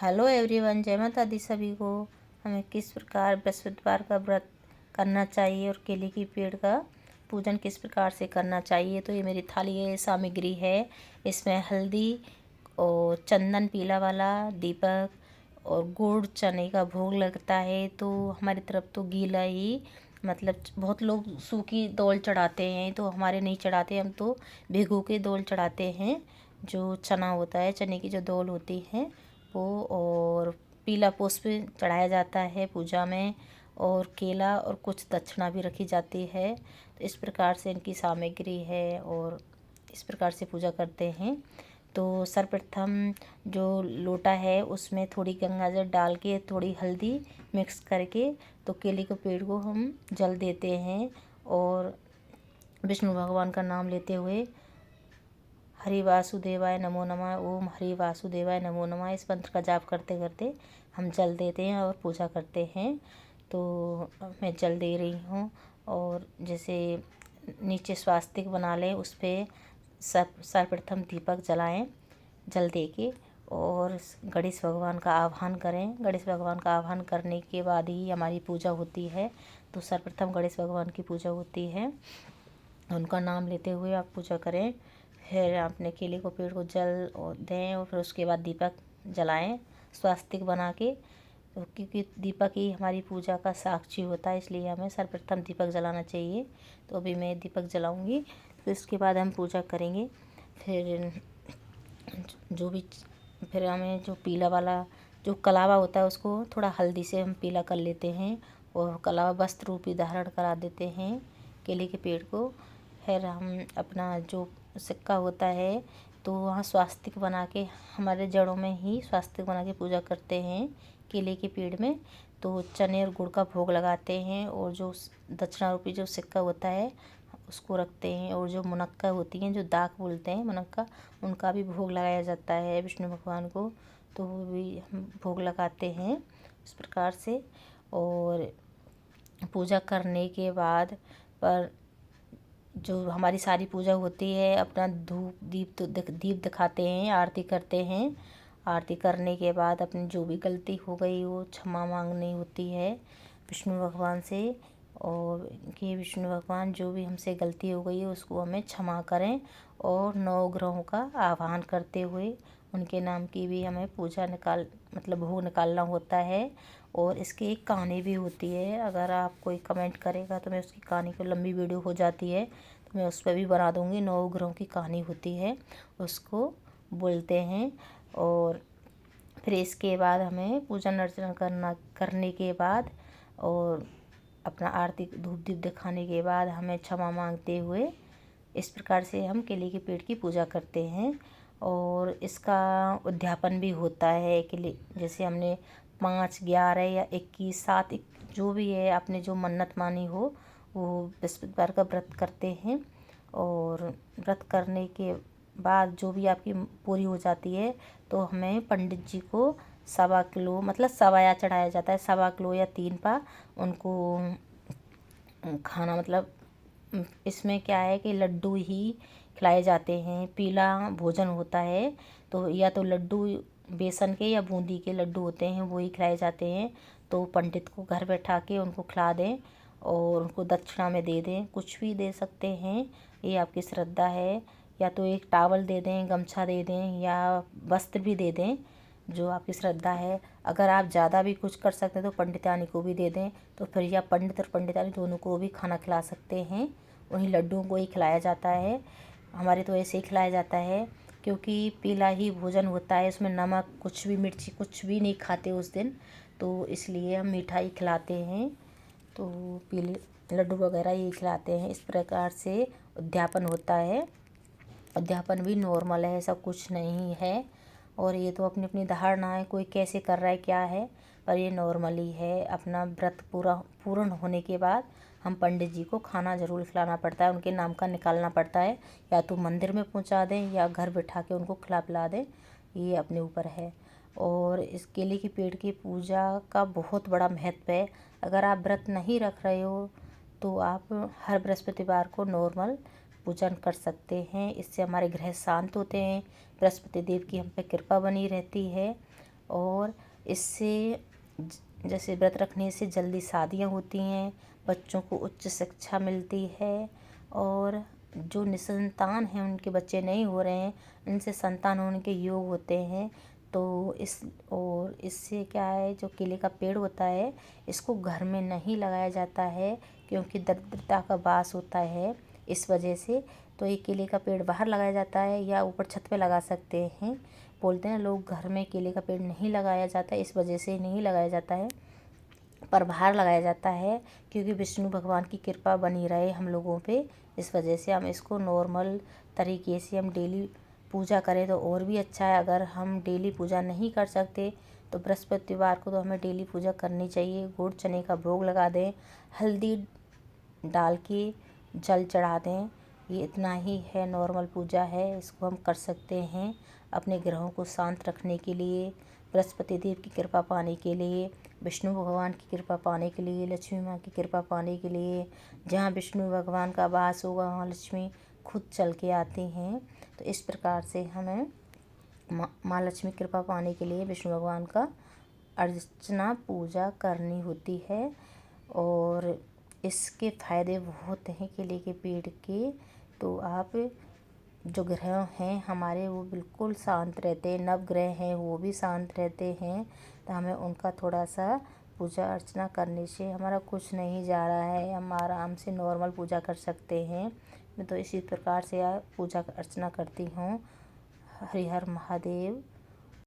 Hello everyone, जय माता दी सभी को। हमें किस प्रकार बृहस्पतिवार का व्रत करना चाहिए और केले की पेड़ का पूजन किस प्रकार से करना चाहिए। तो ये मेरी थाली है, सामग्री है। इसमें हल्दी और चंदन पीला वाला, दीपक और गुड़ चने का भोग लगता है। तो हमारी तरफ तो गीला ही, मतलब बहुत लोग सूखी दौल चढ़ाते हैं, तो हमारे नहीं चढ़ाते। हम तो भिगो के दौल चढ़ाते हैं। जो चना होता है, चने की जो दौल होती है वो, और पीला पुष्प चढ़ाया जाता है पूजा में, और केला और कुछ दक्षिणा भी रखी जाती है। तो इस प्रकार से इनकी सामग्री है और इस प्रकार से पूजा करते हैं। तो सर्वप्रथम जो लोटा है उसमें थोड़ी गंगा जल डाल के, थोड़ी हल्दी मिक्स करके, तो केले के पेड़ को हम जल देते हैं और विष्णु भगवान का नाम लेते हुए हरि वासुदेवाय नमो नमः, ओम हरि वासुदेवाय नमो नमः, इस मंत्र का जाप करते करते हम जल देते हैं और पूजा करते हैं। तो मैं जल दे रही हूँ। और जैसे नीचे स्वास्तिक बना लें, उस पर सर्वप्रथम दीपक जलाएं जल दे के, और गणेश भगवान का आह्वान करें। गणेश भगवान का आह्वान करने के बाद ही हमारी पूजा होती है। तो सर्वप्रथम गणेश भगवान की पूजा होती है, उनका नाम लेते हुए आप पूजा करें। फिर अपने केले को पेड़ को जल और दें, और फिर उसके बाद दीपक जलाएं स्वास्तिक बना के। तो क्योंकि दीपक ही हमारी पूजा का साक्षी होता है, इसलिए हमें सर्वप्रथम दीपक जलाना चाहिए। तो अभी मैं दीपक जलाऊंगी, फिर इसके बाद हम पूजा करेंगे। फिर जो भी फिर हमें जो पीला वाला जो कलावा होता है उसको थोड़ा हल्दी से हम पीला कर लेते हैं, और कलावा वस्त्र रूपी धारण करा देते हैं केले के पेड़ को। फिर हम अपना जो सिक्का होता है तो वहाँ स्वास्तिक बना के, हमारे जड़ों में ही स्वास्तिक बना के पूजा करते हैं केले के पेड़ में। तो चने और गुड़ का भोग लगाते हैं, और जो दक्षिणा रूपी जो सिक्का होता है उसको रखते हैं। और जो मुनक्का होती हैं, जो दाग बोलते हैं मुनक्का, उनका भी भोग लगाया जाता है विष्णु भगवान को। तो वो भी हम भोग लगाते हैं इस प्रकार से। और पूजा करने के बाद पर जो हमारी सारी पूजा होती है, अपना धूप दीप तो दीप दिखाते हैं, आरती करते हैं। आरती करने के बाद अपनी जो भी गलती हो गई वो क्षमा मांगनी होती है विष्णु भगवान से, और कि विष्णु भगवान जो भी हमसे गलती हो गई है उसको हमें क्षमा करें। और नौ ग्रहों का आह्वान करते हुए उनके नाम की भी हमें पूजा मतलब भोग निकालना होता है। और इसकी एक कहानी भी होती है, अगर आप कोई कमेंट करेगा तो मैं उसकी कहानी को, लंबी वीडियो हो जाती है तो मैं उस पर भी बना दूँगी। 9 ग्रहों की कहानी होती है, उसको बोलते हैं। और फिर इसके बाद हमें पूजन अर्चना करने के बाद, और अपना आरती धूप दीप दिखाने के बाद हमें क्षमा मांगते हुए इस प्रकार से हम केले के पेड़ की पूजा करते हैं। और इसका उद्यापन भी होता है केले, जैसे हमने 5, 11 या 21, 7 जो भी है आपने जो मन्नत मानी हो, वो बृहस्पतिवार का व्रत करते हैं। और व्रत करने के बाद जो भी आपकी पूरी हो जाती है तो हमें पंडित जी को 1.25 किलो, मतलब सवाया चढ़ाया जाता है, 1.25 किलो या 3 पा उनको खाना। मतलब इसमें क्या है कि लड्डू ही खिलाए जाते हैं, पीला भोजन होता है। तो या तो लड्डू बेसन के या बूंदी के लड्डू होते हैं, वो ही खिलाए जाते हैं। तो पंडित को घर बैठा के उनको खिला दें, और उनको दक्षिणा में दे दें, कुछ भी दे सकते हैं, ये आपकी श्रद्धा है। या तो एक टावल दे दें, गमछा दे दें, या वस्त्र भी दे दें, जो आपकी श्रद्धा है। अगर आप ज़्यादा भी कुछ कर सकते हैं तो पंडितानी को भी दे दें, तो फिर या पंडित और पंडितानी दोनों को भी खाना खिला सकते हैं। उन्हीं लड्डुओं को ही खिलाया जाता है, हमारे तो ऐसे ही खिलाया जाता है, क्योंकि पीला ही भोजन होता है, उसमें नमक कुछ भी, मिर्ची कुछ भी नहीं खाते उस दिन, तो इसलिए हम मिठाई खिलाते हैं। तो पीले लड्डू वगैरह ये खिलाते हैं। इस प्रकार से उद्यापन होता है। अध्यापन भी नॉर्मल है, ऐसा कुछ नहीं है। और ये तो अपनी अपनी धारणा है, कोई कैसे कर रहा है क्या है, पर ये नॉर्मली है। अपना व्रत पूर्ण होने के बाद हम पंडित जी को खाना ज़रूर खिलाना पड़ता है, उनके नाम का निकालना पड़ता है। या तो मंदिर में पहुंचा दें या घर बैठा के उनको खिला पिला दें, ये अपने ऊपर है। और इस केले की पेड़ की पूजा का बहुत बड़ा महत्व है। अगर आप व्रत नहीं रख रहे हो तो आप हर बृहस्पतिवार को नॉर्मल पूजन कर सकते हैं। इससे हमारे ग्रह शांत होते हैं, बृहस्पति देव की हम पे कृपा बनी रहती है। और इससे जैसे व्रत रखने से जल्दी शादियाँ होती हैं, बच्चों को उच्च शिक्षा मिलती है, और जो निसंतान हैं उनके बच्चे नहीं हो रहे हैं, इनसे संतान होने के योग होते हैं। तो इससे क्या है, जो केले का पेड़ होता है इसको घर में नहीं लगाया जाता है, क्योंकि दरिद्रता का वास होता है इस वजह से। तो ये केले का पेड़ बाहर लगाया जाता है या ऊपर छत पे लगा सकते हैं। बोलते हैं लोग घर में केले का पेड़ नहीं लगाया जाता, इस वजह से नहीं लगाया जाता है, पर बाहर लगाया जाता है, क्योंकि विष्णु भगवान की कृपा बनी रहे हम लोगों पे। इस वजह से हम इसको नॉर्मल तरीके से हम डेली पूजा करें तो और भी अच्छा है। अगर हम डेली पूजा नहीं कर सकते तो बृहस्पतिवार को तो हमें डेली पूजा करनी चाहिए। गुड़ चने का भोग लगा दें, हल्दी डाल के जल चढ़ा दें, ये इतना ही है, नॉर्मल पूजा है, इसको हम कर सकते हैं अपने ग्रहों को शांत रखने के लिए, बृहस्पति देव की कृपा पाने के लिए, विष्णु भगवान की कृपा पाने के लिए, लक्ष्मी माँ की कृपा पाने के लिए। जहाँ विष्णु भगवान का वास होगा वहाँ लक्ष्मी खुद चल के आती हैं। तो इस प्रकार से हमें माँ लक्ष्मी कृपा पाने के लिए विष्णु भगवान का अर्चना पूजा करनी होती है। और इसके फ़ायदे बहुत हैं केले के पेड़ के। तो आप जो ग्रह हैं हमारे वो बिल्कुल शांत रहते हैं, नवग्रह हैं वो भी शांत रहते हैं। तो हमें उनका थोड़ा सा पूजा अर्चना करने से हमारा कुछ नहीं जा रहा है, हम आराम से नॉर्मल पूजा कर सकते हैं। मैं तो इसी प्रकार से पूजा अर्चना करती हूँ। हरि हर महादेव।